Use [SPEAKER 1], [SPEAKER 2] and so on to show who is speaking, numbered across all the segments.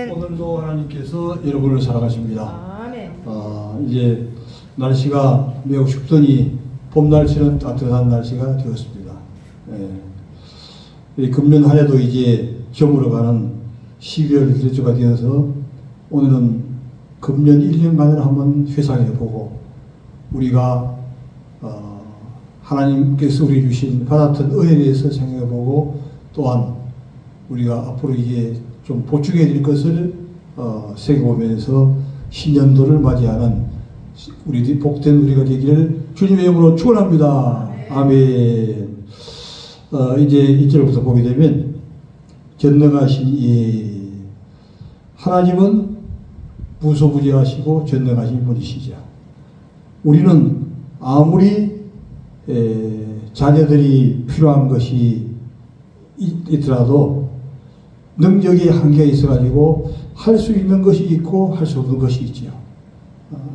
[SPEAKER 1] 아멘.
[SPEAKER 2] 오늘도 하나님께서 여러분을 사랑하십니다.
[SPEAKER 1] 아멘.
[SPEAKER 2] 이제 날씨가 매우 춥더니 봄 날씨는 따뜻한 날씨가 되었습니다. 금년 한 해도 이제 저물어가는 12월 들여주가 되어서 오늘은 금년 1년간을 한번 회상해보고 우리가 하나님께서 우리 주신 받았던 은혜에 대해서 생각해보고 또한 우리가 앞으로 이제 좀 보충해야 될 것을 새겨보면서 신년도를 맞이하는 우리 복된 우리가 되기를 주님의 이름으로 축원합니다. 아멘. 이제 1절부터 보게 되면 전능하신 이 하나님은 무소부재하시고 전능하신 분이시죠. 우리는 아무리 자녀들이 필요한 것이 있더라도 능력이 한계가 있어가지고 할 수 있는 것이 있고 할 수 없는 것이 있죠.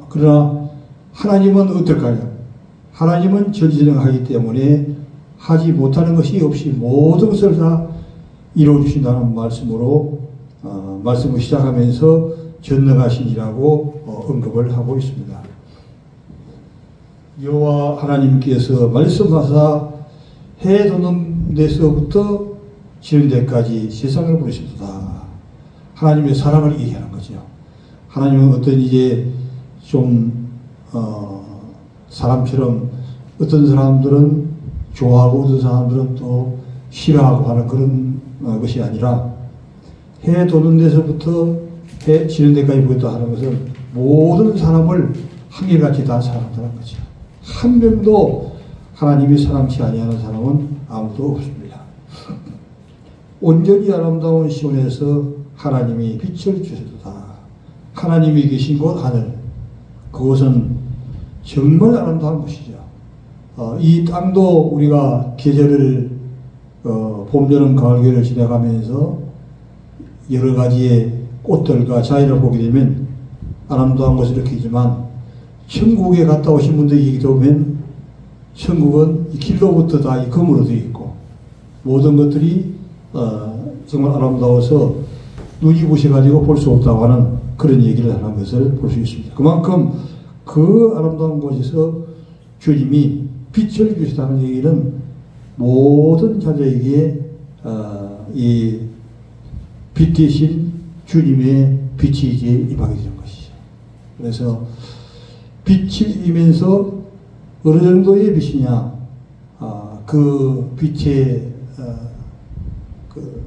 [SPEAKER 2] 그러나 하나님은 어떨까요? 하나님은 전지전능하기 때문에 하지 못하는 것이 없이 모든 것을 다 이루어주신다는 말씀으로 말씀을 시작하면서 전능하신이라고 언급을 하고 있습니다. 여호와 하나님께서 말씀하사 해 돋는 데서부터 지는 데까지 세상을 부르셨다. 하나님의 사랑을 얘기하는 거죠. 하나님은 어떤 이제 좀 사람처럼 어떤 사람들은 좋아하고 어떤 사람들은 또 싫어하고 하는 그런 것이 아니라 해 도는 데서부터 해 지는 데까지 보겠다 하는 것은 모든 사람을 한결같이 다 사랑한다는 거죠. 한 명도 하나님이 사랑치 아니하는 사람은 아무도 없습니다. 온전히 아름다운 시온에서 하나님이 빛을 주셨다. 하나님이 계신 곳 하늘, 그곳은 정말 아름다운 곳이죠. 이 땅도 우리가 계절을 봄, 여름, 가을, 겨울을 지나가면서 여러 가지의 꽃들과 자연을 보게 되면 아름다운 것을 느끼지만 천국에 갔다 오신 분들이 얘기 들어보면 천국은 이 길로부터 다 이 검으로 되어 있고 모든 것들이 정말 아름다워서 눈이 부셔가지고 볼 수 없다고 하는 그런 얘기를 하는 것을 볼 수 있습니다. 그만큼 그 아름다운 곳에서 주님이 빛을 주시다는 얘기는 모든 자녀에게 이 빛 대신 주님의 빛이 이제 임하게 되는 것이죠. 그래서 빛이 이면서 어느 정도의 빛이냐, 그 빛의 그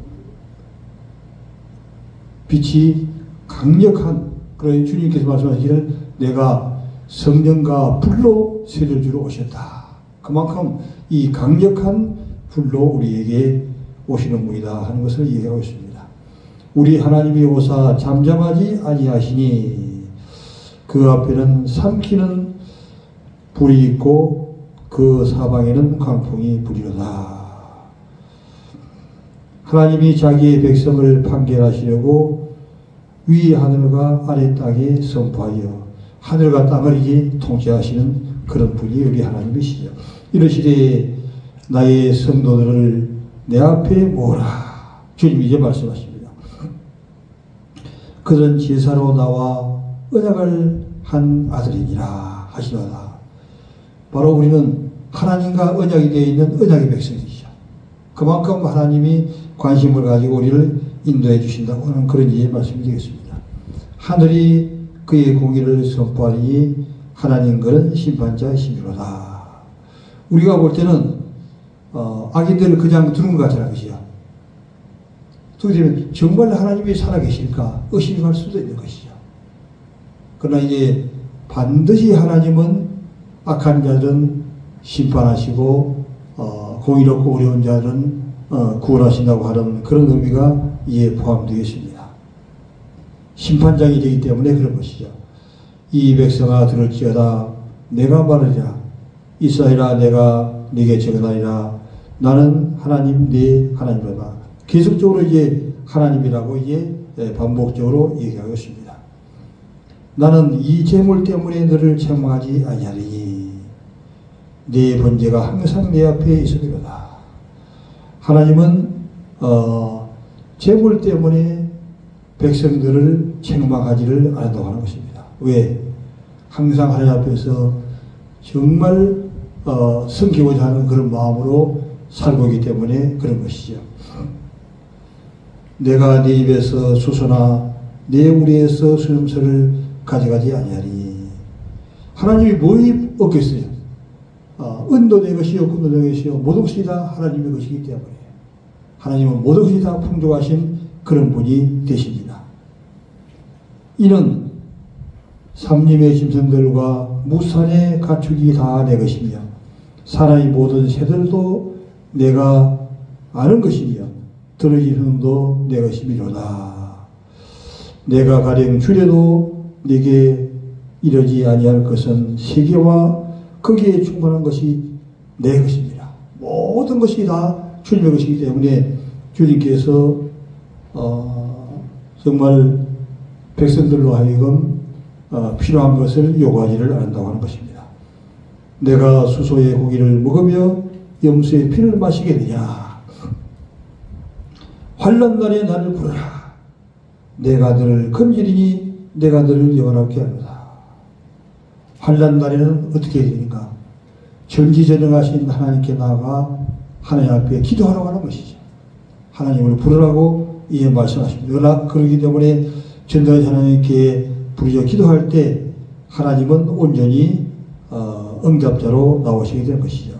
[SPEAKER 2] 빛이 강력한, 그런 주님께서 말씀하시기를 내가 성령과 불로 세를 주러 오셨다. 그만큼 이 강력한 불로 우리에게 오시는 분이다 하는 것을 얘기하고 있습니다. 우리 하나님이 오사 잠잠하지 아니하시니 그 앞에는 삼키는 불이 있고 그 사방에는 강풍이 불이로다. 하나님이 자기의 백성을 판결하시려고 위 하늘과 아래 땅에 선포하여 하늘과 땅을 이제 통치하시는 그런 분이 우리 하나님이시죠. 이러시되 나의 성도들을 내 앞에 모으라. 주님이 이제 말씀하십니다. 그들은 제사로 나와 언약을 한 아들이니라 하시도다. 바로 우리는 하나님과 언약이 되어 있는 언약의 백성이죠. 그만큼 하나님이 관심을 가지고 우리를 인도해 주신다고 하는 그런 이의 말씀이 되겠습니다. 하늘이 그의 공의를 선포하니 하나님 그는 심판자이시로다. 우리가 볼 때는 악인들을 그냥 두는 것 같다는 것이죠. 그렇게 되면 정말 하나님이 살아계실까 의심이 갈 수도 있는 것이죠. 그러나 이제 반드시 하나님은 악한 자들은 심판하시고 공의롭고 어려운 자들은 구원하신다고 하는 그런 의미가 이에 포함되어 있습니다. 심판장이 되기 때문에 그런 것이죠. 이 백성아 들을지어다 내가 말하리라. 이스라엘아 내가 네게 증언하리라. 나는 하나님 네 하나님이로다. 계속적으로 이제 하나님이라고 이제 반복적으로 얘기하고 있습니다. 나는 이 재물 때문에 너를 책망하지 아니하리니 네 번제가 항상 내 앞에 있으리로다. 하나님은 재물 때문에 백성들을 책망하지를 않았다고 하는 것입니다. 왜? 항상 하나님 앞에서 정말 섬기고자 하는 그런 마음으로 살고 있기 때문에 그런 것이죠. 내가 네 입에서 수소나 내 우리에서 수염소를 가져가지 아니하리. 하나님이 뭐이 없겠어요? 은도 내 것이요 금도 내 것이요 모든 것이 다 하나님의 것이기 때문에 하나님은 모든 것이 다 풍족하신 그런 분이 되십니다. 이는 삼림의 짐승들과 무산의 가축이 다 내 것이며 사나이 모든 새들도 내가 아는 것이며 들의 짐승도 내 것이미로다. 내가 가령 주려도 네게 이르지 아니할 것은 세계와 거기에 충만한 것이 내 것입니다. 모든 것이 다 주님의 것이기 때문에 주님께서 정말 백성들로 하여금 필요한 것을 요구하지를 않는다고 하는 것입니다. 내가 수소의 고기를 먹으며 염소의 피를 마시겠느냐. 환난 날에 나를 부르라. 내가 너를 건지리니 내가 너를 영원하게 하리라. 환난 날에는 어떻게 해야 되는가? 전지전능하신 하나님께 나아가 하나님 앞에 기도하라고 하는 것이죠. 하나님을 부르라고 이에 말씀하십니다. 그러나 그러기 때문에 전능하신 하나님께 부르짖어 기도할 때 하나님은 온전히 응답자로 나오시게 된 것이죠.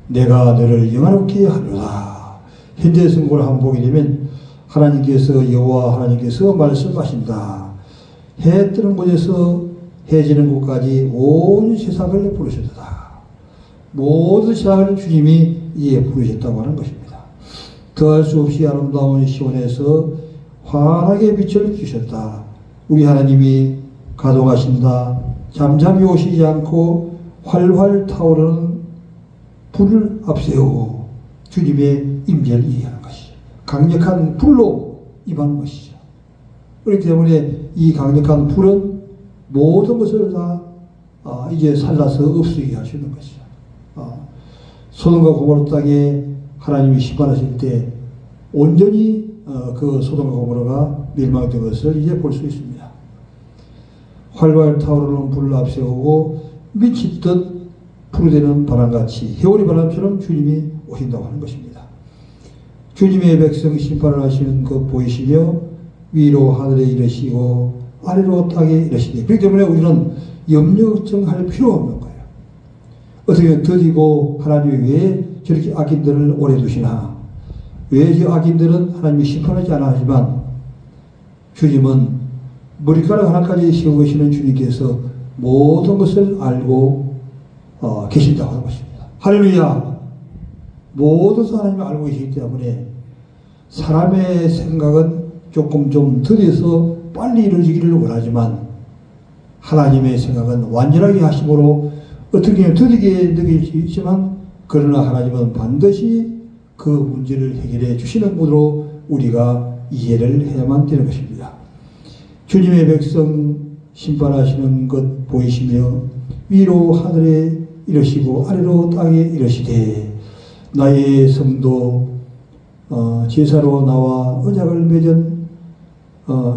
[SPEAKER 2] 내가 너를 영화롭게 하리라. 현대 성경을 한번 보게 되면 하나님께서 여호와 하나님께서 말씀하신다. 해 뜨는 곳에서 해 지는 곳까지 온 세상을 부르셨다. 모든 세상을 주님이 이에 부르셨다고 하는 것입니다. 더할 수 없이 아름다운 시온에서 환하게 빛을 주셨다. 우리 하나님이 가동하신다. 잠잠히 오시지 않고 활활 타오르는 불을 앞세우고 주님의 임재를 이해하는 것이죠. 강력한 불로 임하는 것이죠. 그렇기 때문에 이 강력한 불은 모든 것을 다 이제 살라서 없애게 하시는 것이죠. 소돔과 고모라 땅에 하나님이 심판하실 때 온전히 그 소돔과 고모라가 멸망된 것을 이제 볼 수 있습니다. 활활 타오르는 불을 앞세우고 미치듯 푸르되는 바람같이 해오리 바람처럼 주님이 오신다고 하는 것입니다. 주님의 백성 심판을 하시는 것 보이시며 위로 하늘에 이르시고 아래로 땅에 이르시니 그렇기 때문에 우리는 염려 걱정할 필요가 없는 거예요. 어떻게 더디고 하나님이 왜 저렇게 악인들을 오래 두시나, 왜 저 악인들은 하나님이 심판하지 않아 하지만 주님은 머리카락 하나까지 세우시는 주님께서 모든 것을 알고 계신다고 하는 것입니다. 할렐루야. 모든 것을 하나님이 알고 계시기 때문에 사람의 생각은 조금 좀 더뎌서 빨리 이루어지기를 원하지만 하나님의 생각은 완전하게 하심으로 어떻게 보면 더디게 느끼지만 그러나 하나님은 반드시 그 문제를 해결해 주시는 분으로 우리가 이해를 해야만 되는 것입니다. 주님의 백성 심판하시는 것 보이시며 위로 하늘에 이르시고 아래로 땅에 이르시되 나의 성도 제사로 나와 언약을 맺은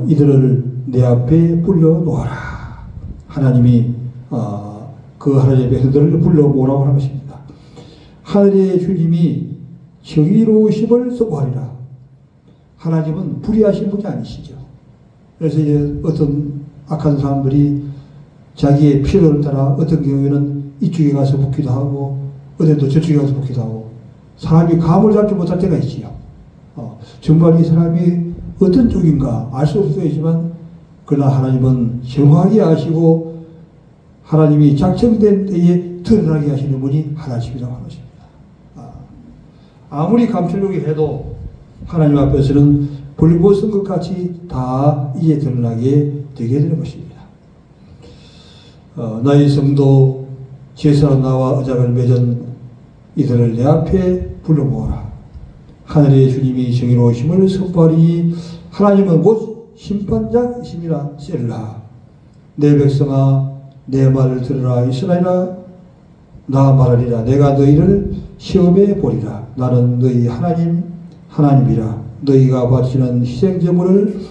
[SPEAKER 2] 이들을 내 앞에 불러 놓아라. 하나님이 그 하나님의 백성들을 불러 모으라고 하는 것입니다. 하늘의 주님이 정의로우심을 선포하리라. 하나님은 불의하신 분이 아니시죠. 그래서 이제 어떤 악한 사람들이 자기의 필요를 따라 어떤 경우에는 이쪽에 가서 붙기도 하고 어떤 또 저쪽에 가서 붙기도 하고 사람이 감을 잡지 못할 때가 있지요. 정말 이 사람이 어떤 쪽인가 알 수 없을 때이지만 그러나 하나님은 정확하게 아시고 하나님이 작정된 때에 드러나게 하시는 분이 하나님이라고 하는 것입니다. 아무리 감추려고 해도 하나님 앞에서는 벌거벗은 것 같이 다 이제 드러나게 되게 되는 것입니다. 나의 성도 제사로 나와 언약을 맺은 이들을 내 앞에 불러 모으라. 하늘의 주님이 정의로우심을 선포하리니 하나님은 곧 심판자이심이라 셀라. 내 백성아 내 말을 들으라. 이스라엘아 나 말하리라. 내가 너희를 시험해 보리라. 나는 너희 하나님이라. 너희가 바치는 희생제물을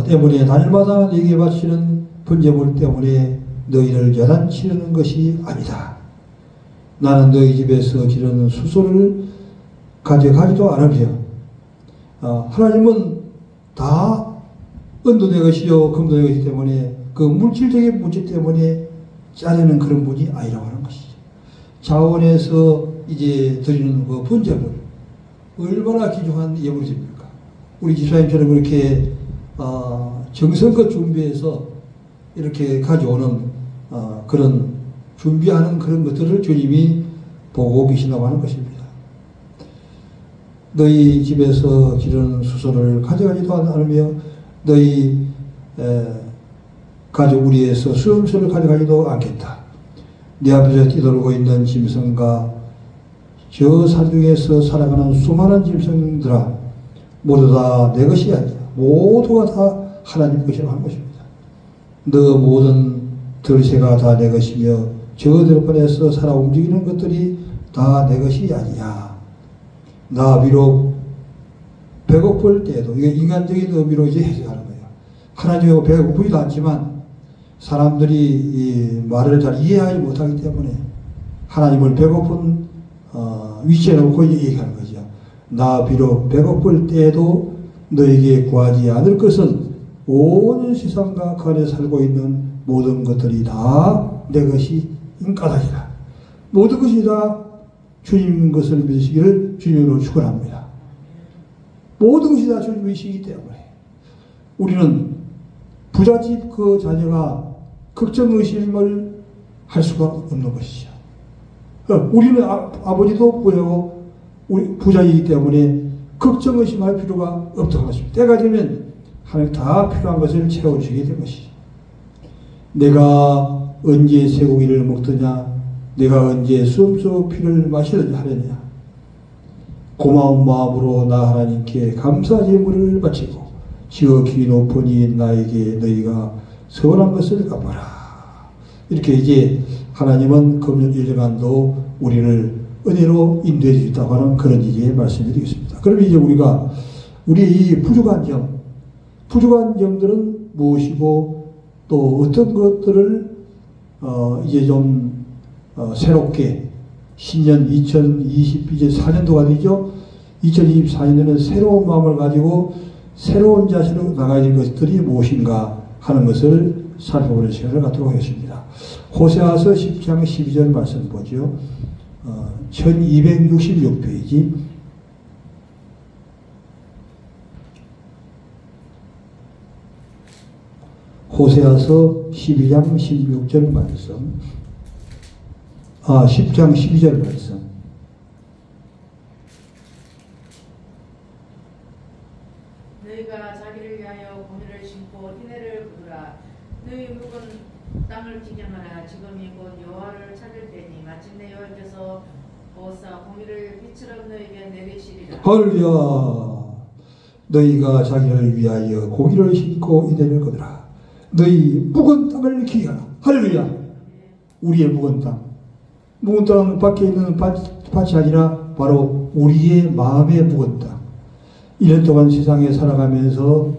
[SPEAKER 2] 때문에 단일마다 네게 바치는 번제물 때문에 너희를 야단치려는 것이 아니다. 나는 너희 집에서 기르는 수소를 가져가지도 않으며 하나님은 다 은도 내 것이요 금도 내 것이기 때문에 그 물질적인 문제 때문에 짜내는 그런 분이 아니라고 하는 것이죠. 자원에서 이제 드리는 그 번제물 얼마나 귀중한 예물입니까? 우리 집사님처럼 그렇게 정성껏 준비해서 이렇게 가져오는 그런 준비하는 그런 것들을 주님이 보고 계신다고 하는 것입니다. 너희 집에서 기르는 수소를 가져가지도 않으며 너희 가족 우리에서 수염소를 가져가지도 않겠다. 네 앞에서 뛰돌고 있는 짐승과 저 산중에서 살아가는 수많은 짐승들아 모두 다 내 것이 아니야. 모두가 다 하나님 것이라고 하는 것입니다. 너 모든 들새가 다 내 것이며 저 들판에서 살아 움직이는 것들이 다 내 것이 아니야. 나 비록 배고플 때에도 이게 인간적인 의미로 이제 해석하는 거예요. 하나님하고 배고프지도 않지만 사람들이 이 말을 잘 이해하지 못하기 때문에 하나님을 배고픈 위치에 놓고 얘기하는 거죠. 나 비록 배고플 때에도 너에게 구하지 않을 것은 온 세상과 그 안에 살고 있는 모든 것들이 다 내 것이 인가닥이라. 모든 것이 다 주님인 것을 믿으시기를 주님으로 축원합니다. 모든 것이 다 주님이시기 때문에 우리는 부잣집 그 자녀가 걱정의심을 할 수가 없는 것이죠. 우리는 아버지도 부자고 우리 부자이기 때문에 걱정의심할 필요가 없다고 하십니다. 때가 되면 하나님 다 필요한 것을 채워주시게 된 것이죠. 내가 언제 쇠고기를 먹더냐, 내가 언제 수염소 피를 마시느냐 하느냐. 고마운 마음으로 나 하나님께 감사 제물을 바치고 지극히 높으니 나에게 너희가 서운한 것을 갚아라. 이렇게 이제 하나님은 금년 1년간도 우리를 은혜로 인도해 주셨다고 하는 그런 이제 말씀이 되겠습니다. 그럼 이제 우리가 우리의 이 부족한 점들은 무엇이고 또 어떤 것들을 이제 좀 새롭게 신년 2024년도가 되죠. 2024년에는 새로운 마음을 가지고 새로운 자신으로 나가야 될 것들이 무엇인가 하는 것을 살펴보는 시간을 갖도록 하겠습니다. 호세아서 10장 12절 말씀 보죠. 1266페이지. 호세아서 12장 16절 말씀. 10장 12절 말씀.
[SPEAKER 1] 너희가 자기를 위하여 공의를 심고 인애를 거두라. 너희 묵은 땅을 기경하라. 지금이 곧 여호와를 찾을 때니 마침내 여호와께서 보사 공의를 빛처럼 너희에게 내리시리라.
[SPEAKER 2] 할렐루야. 너희가 자기를 위하여 공의를 심고 인애를 거두라. 너희 묵은 땅을 기경하라. 할렐루야. 우리의 묵은 땅. 묵은 땅 밖에 있는 밭이 아니라 바로 우리의 마음의 묵은 땅. 1년 동안 세상에 살아가면서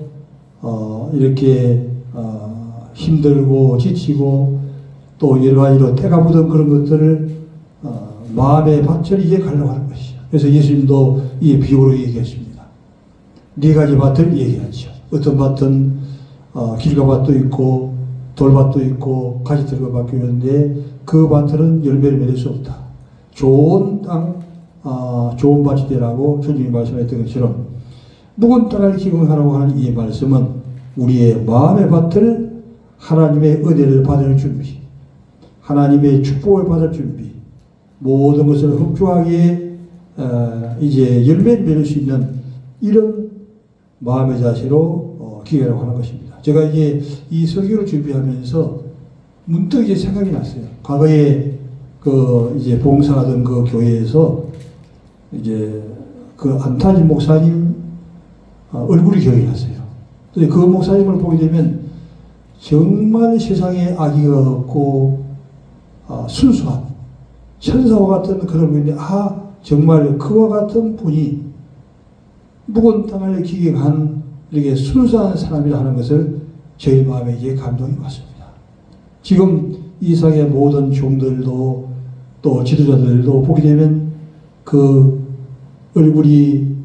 [SPEAKER 2] 이렇게 힘들고 지치고 또 여러 가지로 때가 묻은 그런 것들을 마음의 밭을 이제 가려고 하는 것이죠. 그래서 예수님도 이 비유로 얘기했습니다. 네 가지 밭을 얘기하죠. 어떤 밭은 길가밭도 있고 돌밭도 있고 가지들과 밭도 있는데 그 밭은 열매를 맺을 수 없다. 좋은 땅, 좋은 밭이 되라고 주님이 말씀했던 것처럼 묵은 땅을 기경하라고 하는 이 말씀은 우리의 마음의 밭을 하나님의 은혜를 받을 준비, 하나님의 축복을 받을 준비, 모든 것을 흡족하게 이제 열매를 맺을 수 있는 이런 마음의 자세로 기경하라고 하는 것입니다. 제가 이제 이 설교를 준비하면서 문득 이제 생각이 났어요. 과거에 그 이제 봉사하던 그 교회에서 이제 그 안타진 목사님 얼굴이 기억이 났어요. 그 목사님을 보게 되면 정말 세상에 악의가 없고 순수한 천사와 같은 그런 분인데 정말 그와 같은 분이 묵은 땅을 기경한 이렇게 순수한 사람이라 하는 것을 저희 마음에 이제 감동이 왔습니다. 지금 이 세상의 모든 종들도 또 지도자들도 보게 되면 그 얼굴이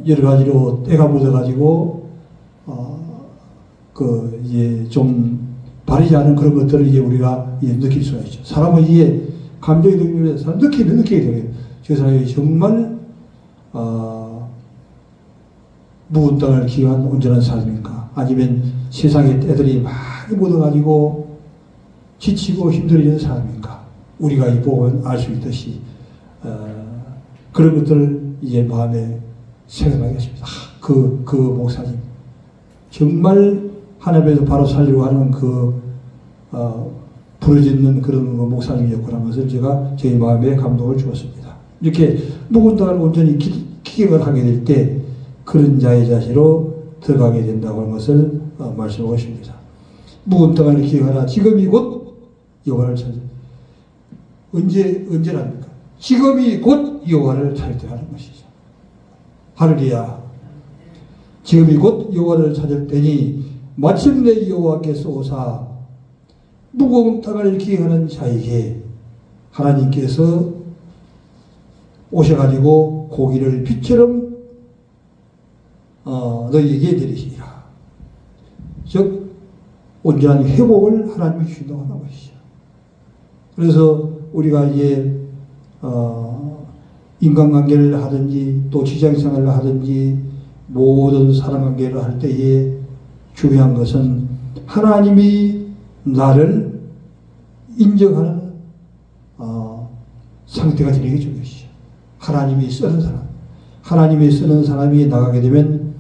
[SPEAKER 2] 여러 가지로 때가 묻어가지고 그 이제 좀 바르지 않은 그런 것들을 이제 우리가 이제 느낄 수가 있죠. 사람은 이게 감정이 들면 사람 느끼게 돼요. 저 사람이 정말 묵은 땅을 기여한 온전한 사람인가? 아니면 세상의 때들이 많이 묻어가지고 지치고 힘들어지는 사람인가? 우리가 이 보면 알 수 있듯이 그런 것들을 이제 마음에 생각하겠습니다. 그 목사님 정말 하나님에서 바로 살려고 하는 부르짖는 그런 목사님이었구나 하는 것을 제가 제 마음에 감동을 주었습니다. 이렇게 묵은 땅을 온전히 기경을 하게 될 때 그런 자의 자세로 들어가게 된다고 하는 것을 말씀하고 있습니다. 묵은 땅을 기경하라. 지금이 곧 여호와를 찾을 언제랍니까? 지금이 곧 여호와를 찾을 때 하는 것이죠. 할렐루야. 지금이 곧 여호와를 찾을 때니 마침내 여호와께서 오사 무거운 땅을 기경하는 자에게 하나님께서 오셔가지고 고기를 빛처럼 너희에게 내리시리라. 즉 온전한 회복을 하나님이 주신다고 하는 것이죠. 그래서 우리가 이제 인간관계를 하든지 또 직장생활을 하든지 모든 사람관계를 할 때에 중요한 것은 하나님이 나를 인정하는 상태가 되는 게 중요하시죠. 하나님이 쓰는 사람이 나가게 되면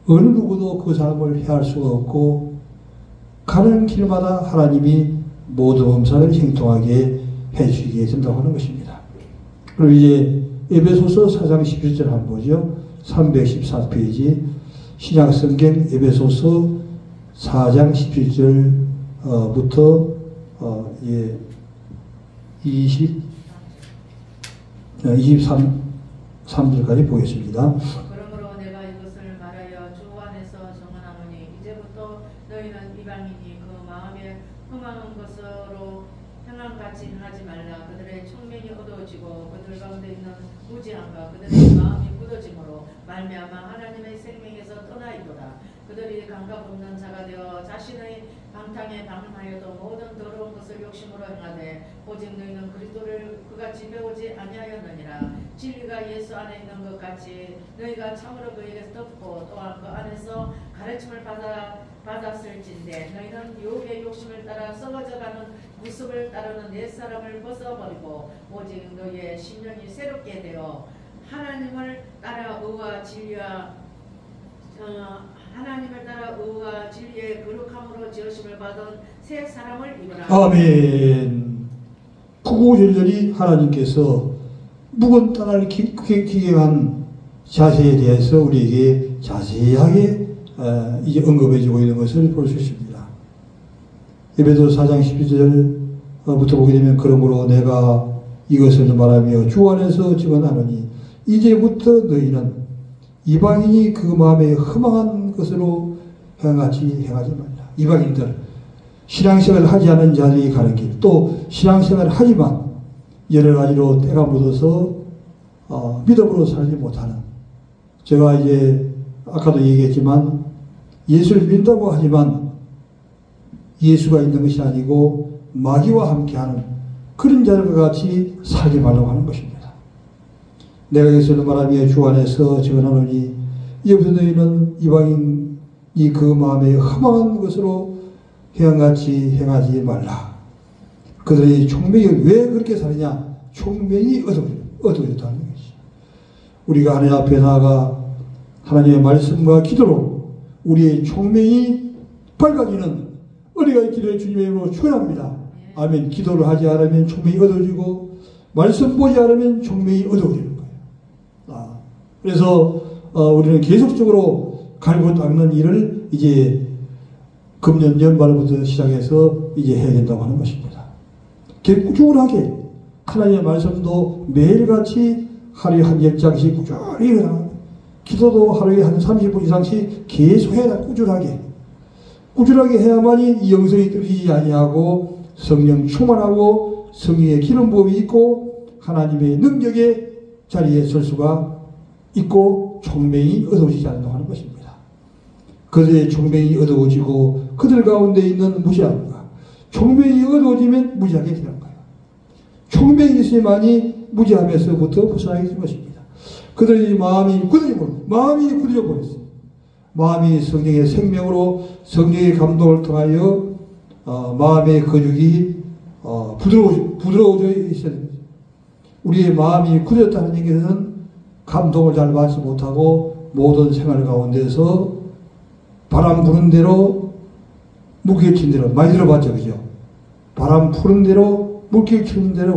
[SPEAKER 2] 어느 누구도 그 사람을 해할 수가 없고 가는 길마다 하나님이 모든 범사를 형통하게 해주시게 된다고 하는 것입니다. 그럼 이제 에베소서 4장 11절 한번 보죠. 314페이지 신약성경 에베소서 4장 11절부터 23절까지 보겠습니다.
[SPEAKER 1] 그러므로 내가 이것을 말하여 주 안에서 정언하노니 이제부터 너희는 이방인이 그 마음에 흥하는 것으로 행한 같이 행하지 말라. 그들의 총명이 어두워지고 그들 가운데 있는 무지함과 그들의 마음이 굳어짐으로 말미암아 하나님의 생명에서 떠나있도다. 그들이 감각 없는 자가 되어 자신의 방탕에 방임하여도 모든 더러운 것을 욕심으로 행하되 오직 너희는 그리스도를 그같이 배우지 아니하였느니라. 진리가 예수 안에 있는 것 같이 너희가 참으로 그에게서 듣고 또한 그 안에서 가르침을 받았을진데 너희는 유혹의 욕심을 따라 썩어져가는 무습을 따르는 옛사람을 벗어버리고 오직 너희의 심령이 새롭게 되어 하나님을 따라 의와 진리와 진리의 거룩함으로 지으심을 받은 새 사람을 입으라.
[SPEAKER 2] 아멘. 구구절절히 하나님께서 묵은 땅을 기경한 자세에 대해서 우리에게 자세하게 이제 언급해주고 있는 것을 볼 수 있습니다. 에베소 4장 12절부터 보게 되면 그러므로 내가 이것을 말하며 주 안에서 증언하노니 이제부터 너희는 이방인이 그 마음에 흠망한 것으로 행하지 말라. 이방인들 신앙생활을 하지 않은 자들이 가는 길, 또 신앙생활을 하지만 여러 가지로 때가 묻어서 믿음으로 살지 못하는, 제가 이제 아까도 얘기했지만 예수를 믿는다고 하지만 예수가 있는 것이 아니고 마귀와 함께하는 그런 자들과 같이 살지 말라고 하는 것입니다. 내가 예수를 말하며 주 안에서 증언하노니 이제부터 너희는 이방인이 그 마음에 흠망한 것으로 행한같이 행하지 말라. 그들의 총명이 왜 그렇게 사느냐? 총명이 어두워졌다는 것이죠. 우리가 하나님 앞에 나아가 하나님의 말씀과 기도로 우리의 총명이 밝아지는 은혜가 있기를 주님의 이름으로 축원합니다. 아멘. 기도를 하지 않으면 총명이 어두워지고 말씀 보지 않으면 총명이 어두워지는 거예요. 그래서 우리는 계속적으로 갈고 닦는 일을 이제 금년 연말부터 시작해서 이제 해야 된다고 하는 것입니다. 꾸준하게 하나님의 말씀도 매일같이 하루에 한 10장씩 꾸준히 기도도 하루에 한 30분 이상씩 계속 해라. 꾸준하게 해야만이 이 영성이 떨어지지 아니하고 성령 충만하고 성령의 기름 부음이 있고 하나님의 능력의 자리에 설 수가 있고 총명이 어두워지지 않는다고 하는 것입니다. 그들의 총명이 어두워지고 그들 가운데 있는 무지함과 총명이 어두워지면 무지하게 되는 거예요. 총명이 있어야만이 무지함에서부터 벗어나게 된 것입니다. 그들의 마음이 굳어져 버렸어요. 마음이 성령의 생명으로 성령의 감동을 통하여 마음의 근육이 부드러워져 있어야 됩니다. 우리의 마음이 굳어졌다는 얘기는 감동을 잘 받지 못하고 모든 생활 가운데서 바람 부는 대로 물길 친 대로 많이 들어봤죠, 그죠? 바람 푸는 대로 물길 치는 대로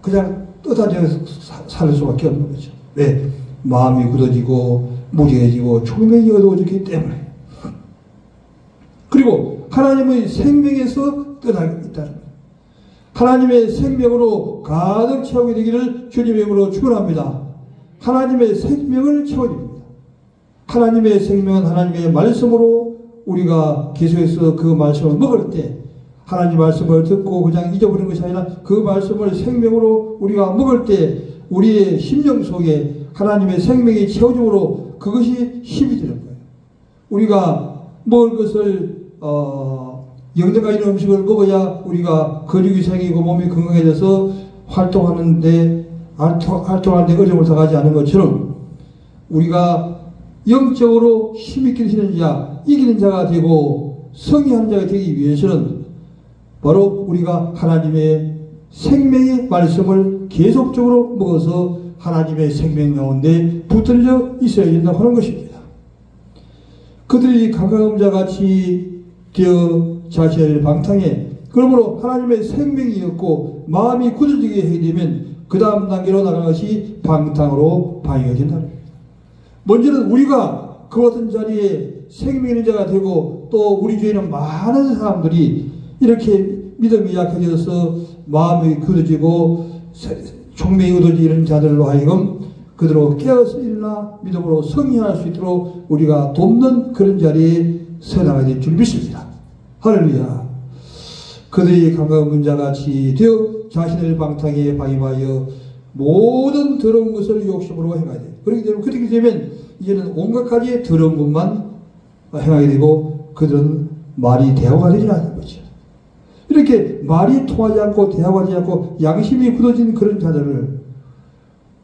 [SPEAKER 2] 그냥 떠다녀서 살 수밖에 없는 거죠. 왜? 마음이 굳어지고 무지해지고 총명이 어두워졌기 때문에. 그리고 하나님의 생명에서 떠나게 있다는 거예요. 하나님의 생명으로 가득 채우게 되기를 주님의 이름으로 축원합니다. 하나님의 생명을 채워줍니다. 하나님의 생명은 하나님의 말씀으로 우리가 계속해서 그 말씀을 먹을 때 하나님 말씀을 듣고 그냥 잊어버리는 것이 아니라 그 말씀을 생명으로 우리가 먹을 때 우리의 심령 속에 하나님의 생명이 채워줌으로 그것이 힘이 되는 거예요. 우리가 먹을 것을 영양가 있는 음식을 먹어야 우리가 근육이 생기고 몸이 건강해져서 활동하는데 어려움을 당하지 않은 것처럼 우리가 영적으로 힘있게 되시는 자, 이기는 자가 되고 성리하는 자가 되기 위해서는 바로 우리가 하나님의 생명의 말씀을 계속적으로 먹어서 하나님의 생명 가운데 붙들려 있어야 된다고 하는 것입니다. 그들이 강강음자같이 되어 자신을 방탕해 그러므로 하나님의 생명이었고 마음이 굳어지게 하게 되면 그 다음 단계로 나가는 것이 방탕으로 방해가 된다는 겁니다. 먼저는 우리가 그 어떤 자리에 생명 있는 자가 되고 또 우리 주위에는 많은 사람들이 이렇게 믿음이 약해져서 마음이 굳어지고 총명이 얻어지는 자들로 하여금 그대로 깨어서 일어나 믿음으로 성리할 수 있도록 우리가 돕는 그런 자리에 서나가야 될 줄 믿습니다. 할렐루야. 그들이 강강한 자같이 되어 자신을 방탕에 방임하여 모든 더러운 것을 욕심으로 행하게 돼요. 그렇게 되면 이제는 온갖 가지의 더러운 것만 행하게 되고 그들은 말이 대화가 되지 않는 거죠. 이렇게 말이 통하지 않고 대화하지 않고 양심이 굳어진 그런 자들을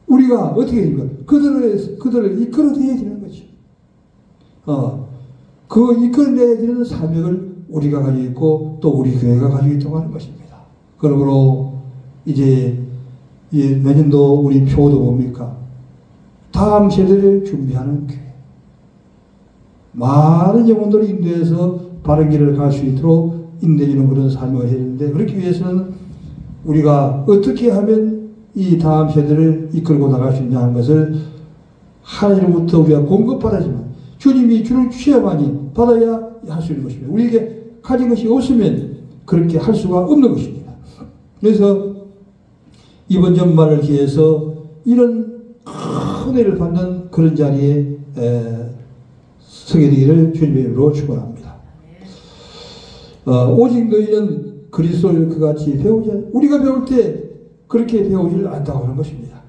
[SPEAKER 2] 우리가 어떻게 해야 됩니까? 그들을 이끌어내야 되는 거죠. 그 이끌어내야 되는 사명을 우리가 가지고 있고 또 우리 교회가 가지고 있다고 하는 것입니다. 그러므로 이제 내년도 우리 표도 뭡니까? 다음 세대를 준비하는 교회. 많은 영혼들을 인도해서 바른 길을 갈 수 있도록 인내주는 그런 삶을 해야 되는데 그렇기 위해서는 우리가 어떻게 하면 이 다음 세대를 이끌고 나갈 수 있냐 하는 것을 하나님으로부터 우리가 공급받아야지만 주님이 주를 주셔야만이 받아야 할 수 있는 것입니다. 우리에게 가진 것이 없으면 그렇게 할 수가 없는 것입니다. 그래서 이번 연말을 기해서 이런 큰 은혜를 받는 그런 자리에 서게 되기를 주님의 이름으로 축원합니다. 오직 너희는 그리스도를 그같이 배우자. 우리가 배울 때 그렇게 배우지를 않다고 하는 것입니다.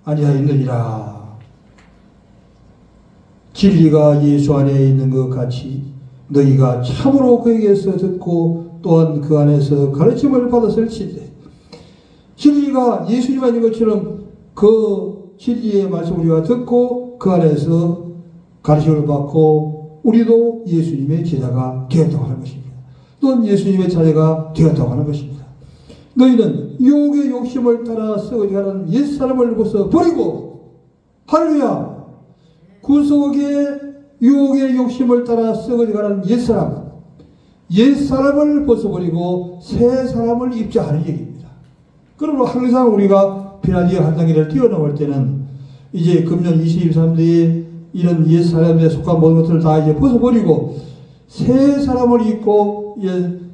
[SPEAKER 2] 아니하였느니라. 진리가 예수 안에 있는 것 같이 너희가 참으로 그에게서 듣고 또한 그 안에서 가르침을 받았을지니 진리가 예수님 아닌 것처럼 그 진리의 말씀을 우리가 듣고 그 안에서 가르침을 받고 우리도 예수님의 제자가 되었다고 하는 것입니다. 또는 예수님의 자녀가 되었다고 하는 것입니다. 너희는 유혹의 욕심을 따라 썩어가는 옛사람을 벗어버리고 할렐루야 구속의 유혹의 욕심을 따라 썩어가는 옛사람을 벗어버리고 새 사람을 입자하는 얘기입니다. 그러므로 항상 우리가 피라디아 한 단계를 뛰어넘을 때는 이제 금년 2023년에 이런 옛사람에 속한 모든 것들을 다 이제 벗어버리고 새 사람을 입고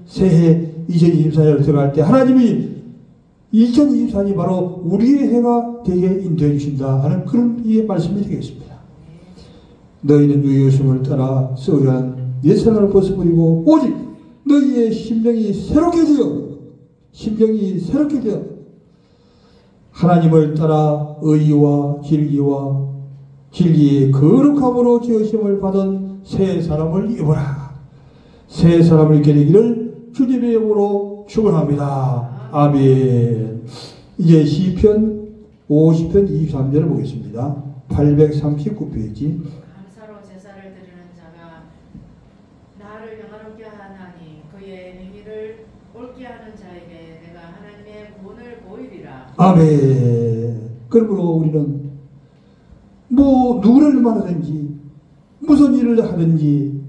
[SPEAKER 2] 새해 2024년을 들어갈 때 하나님이 2024년이 바로 우리의 해가 되게 인도해 주신다 하는 그런 이 말씀이 되겠습니다. 너희는 유효심을 따라 썩어간 옛생활을 벗어버리고 오직 너희의 심령이 새롭게 되어 하나님을 따라 의와 진리의 거룩함으로 지으심을 받은 새 사람을 입어라. 새 사람을 입게 되기를 주님의 이름으로 축원합니다. 아멘. 이제 시편 50편 23절을 보겠습니다. 839페이지.
[SPEAKER 1] 감사로 제사를 드리는 자가 나를 영화롭게 하나니 그의 행위를 옳게 하는 자에게 내가 하나님의 구원을 보이리라.
[SPEAKER 2] 아멘. 그러므로 우리는 누구를 만나든지 무슨 일을 하든지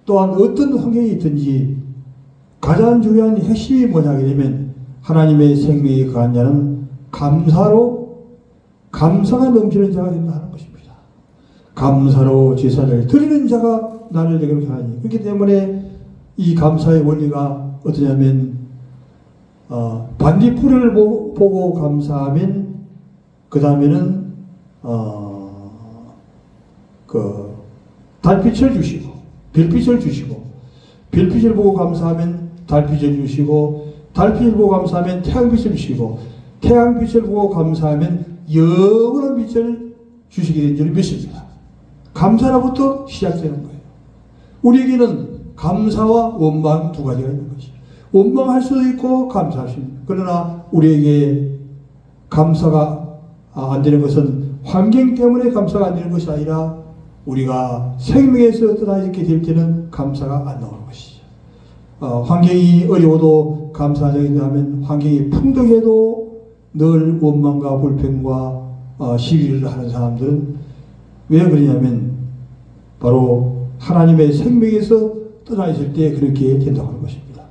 [SPEAKER 2] 또한 어떤 환경이 있든지 가장 중요한 핵심이 뭐냐 하게 되면 하나님의 생명이 거한 자는 감사가 넘치는 자가 된다는 것입니다. 감사로 제사를 드리는 자가 나를 영화롭게 하나니. 그렇기 때문에 이 감사의 원리가 어떠냐면 반딧불을 보고 감사하면 그 다음에는 달빛을 주시고 별빛을 주시고 별빛을 보고 감사하면 달빛을 주시고 달빛을 보고 감사하면 태양빛을 주시고 태양빛을 보고 감사하면 영원한 빛을 주시게 된 줄 믿습니다. 감사로부터 시작되는 거예요. 우리에게는 감사와 원망 두 가지가 있는 것이죠. 원망할 수도 있고 감사할 수 있는. 그러나 우리에게 감사가 안 되는 것은 환경 때문에 감사가 안 되는 것이 아니라 우리가 생명에서 떠나있게 될 때는 감사가 안 나오는 것이죠. 환경이 어려워도 감사하지 않으면 환경이 풍성해도 늘 원망과 불평과 시비를 하는 사람들은 왜 그러냐면 바로 하나님의 생명에서 떠나있을 때 그렇게 된다고 하는 것입니다.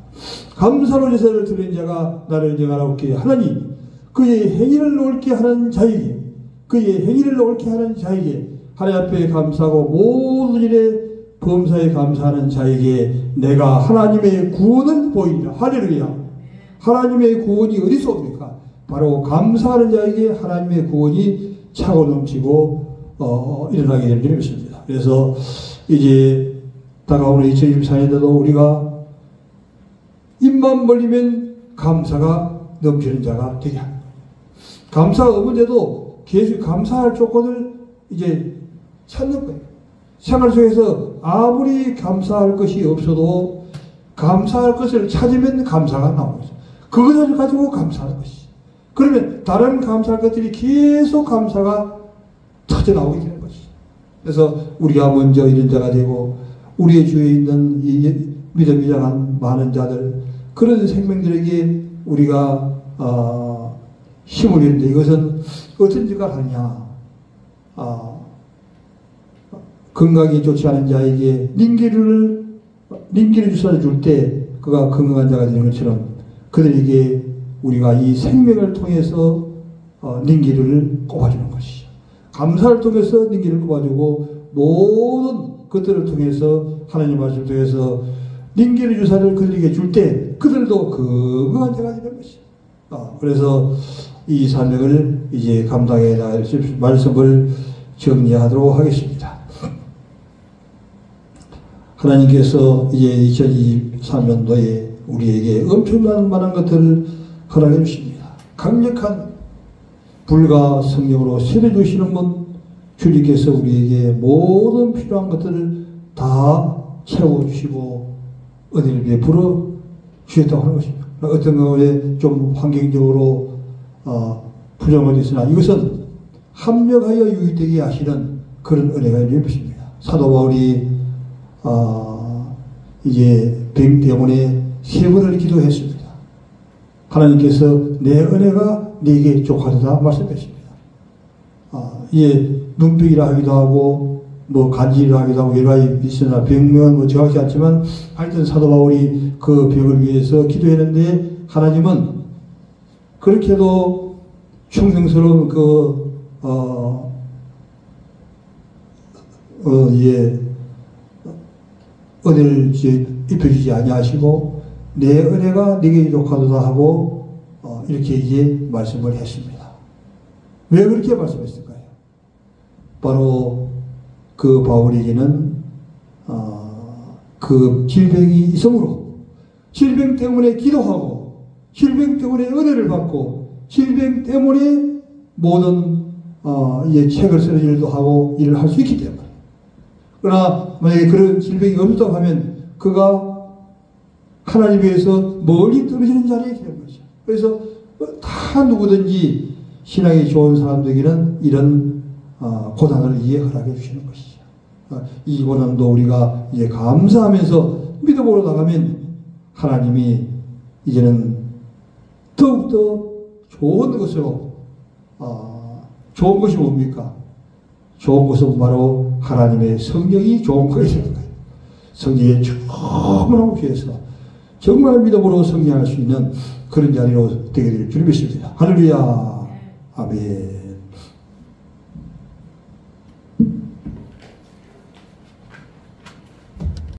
[SPEAKER 2] 감사로 제사를 드리는 자가 나를 영화롭게 하나니 그의 행위를 옳게 하는 자에게 하나님 앞에 감사하고 모든 일에 범사에 감사하는 자에게 내가 하나님의 구원을 보이리라. 할렐루야. 하나님의 구원이 어디서 옵니까? 바로 감사하는 자에게 하나님의 구원이 차고 넘치고 일어나게 되는 줄을 믿습니다. 그래서 이제 다가오는 2024년에도 우리가 입만 벌리면 감사가 넘치는 자가 되게 합니다. 감사가 없는데도 계속 감사할 조건을 이제 찾는 거예요. 생활 속에서 아무리 감사할 것이 없어도 감사할 것을 찾으면 감사가 나오는 거죠. 그것을 가지고 감사하는 것이죠. 그러면 다른 감사할 것들이 계속 감사가 터져 나오게 되는 것이죠. 그래서 우리가 먼저 이런 자가 되고 우리의 주위에 있는 이 믿음이 강한 많은 자들 그런 생명들에게 우리가 힘을 주는데 이것은 어떤 짓을 하느냐. 건강이 좋지 않은 자에게 링기를 주사를 줄 때 그가 건강한 자가 되는 것처럼 그들에게 우리가 이 생명을 통해서 링기를 꼽아주는 것이죠. 감사를 통해서 링기를 꼽아주고 모든 것들을 통해서 하나님 말씀을 통해서 링기를 주사를 그들에게 줄 때 그들도 건강한 자가 되는 것이죠. 그래서 이 사명을 이제 감당해 나갈 말씀을 정리하도록 하겠습니다. 하나님께서 이제 2023년도에 우리에게 엄청난 많은 것들을 허락해 주십니다. 강력한 불과 성령으로 세례 주시는 분 주님께서 우리에게 모든 필요한 것들을 다 채워주시고 은혜를 베풀어 주셨다고 하는 것입니다. 어떤 경우에 좀 환경적으로 부정은 있으나 이것은 합력하여 유익되게 하시는 그런 은혜가 있는 것입니다. 사도 바울이 이제 병 때문에 3번을 기도했습니다. 하나님께서 내 은혜가 네게 족하다 말씀했습니다. 눈병이라 하기도 하고 간질이라 하기도 하고 여러 가지 있으나 병명은 정확히 않지만 하여튼 사도 바울이 그 병을 위해서 기도했는데 하나님은 그렇게도 충성스러운 은혜를 입혀주지 아니하시고 내 은혜가 네게 족하도다 하고 이렇게 이제 말씀을 했습니다. 왜 그렇게 말씀했을까요? 바로 그 바울에게는 그 질병이 있으므로 질병 때문에 기도하고 질병 때문에 은혜를 받고 질병 때문에 모든 책을 쓰는 일도 하고 일을 할 수 있기 때문에. 그러나 만약에 그런 질병이 없다고 하면 그가 하나님에서 멀리 떨어지는 자리에 되는 거죠. 그래서 다 누구든지 신앙이 좋은 사람들에게는 이런 고난을 이해 허락해 주시는 것이죠. 이 고난도 우리가 이제 감사하면서 믿음으로 나가면 하나님이 이제는 더욱더 좋은 것으로 좋은 것이 뭡니까? 좋은 것은 바로 하나님의 성령이 좋은 것이 되는 거예요. 성령의 충만함을 위해서 정말 믿음으로 승리할 수 있는 그런 자리로 되게 될 줄 믿습니다. 할렐루야. 아멘.